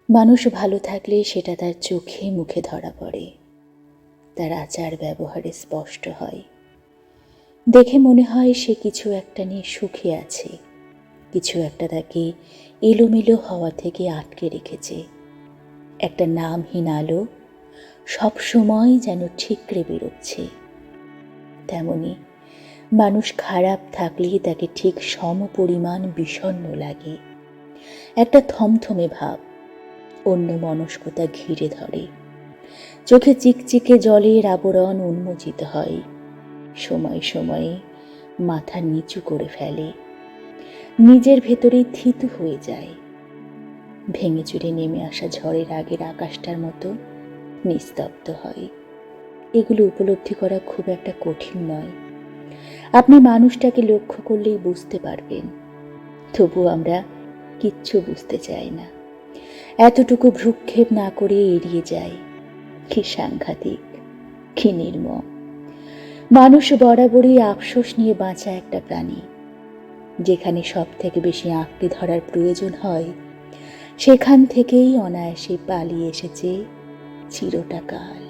মানুষ ভালো থাকলে সেটা তার চোখে মুখে ধরা পড়ে, তার আচার ব্যবহারে স্পষ্ট হয়। দেখে মনে হয় সে কিছু একটা নিয়ে সুখে আছে, কিছু একটা তাকে এলোমেলো হওয়া থেকে আটকে রেখেছে। একটা নামহীন আলো সব সময় যেন ঠিকরে বেরোচ্ছে। তেমনি মানুষ খারাপ থাকলে তাকে ঠিক সমপরিমাণ বিষণ্ণ লাগে। একটা থমথমে ভাব, অন্য মনস্কতা ঘিরে ধরে। চোখে চিকচিকে জলের আবরণ উন্মোচিত হয়, সময় সময়ে মাথা নিচু করে ফেলে, নিজের ভেতরেই থিতু হয়ে যায়। ভেঙে চুরে নেমে আসা ঝড়ের আগের আকাশটার মতো নিস্তব্ধ হয়। এগুলো উপলব্ধি করা খুব একটা কঠিন নয়। আপনি মানুষটাকে লক্ষ্য করলেই বুঝতে পারবেন। তবু আমরা কিচ্ছু বুঝতে চাই না, এতটুকু ভ্রুক্ষেপ না করে এড়িয়ে যাই। কি সাংঘাতিক, কি নির্মম! মানুষ বরাবরই আফসোস নিয়ে বাঁচা একটা প্রাণী। যেখানে সব থেকে বেশি আঁকড়ে ধরার প্রয়োজন হয়, সেখান থেকেই অনায়াসে পালিয়ে এসেছে চিরটা কাল।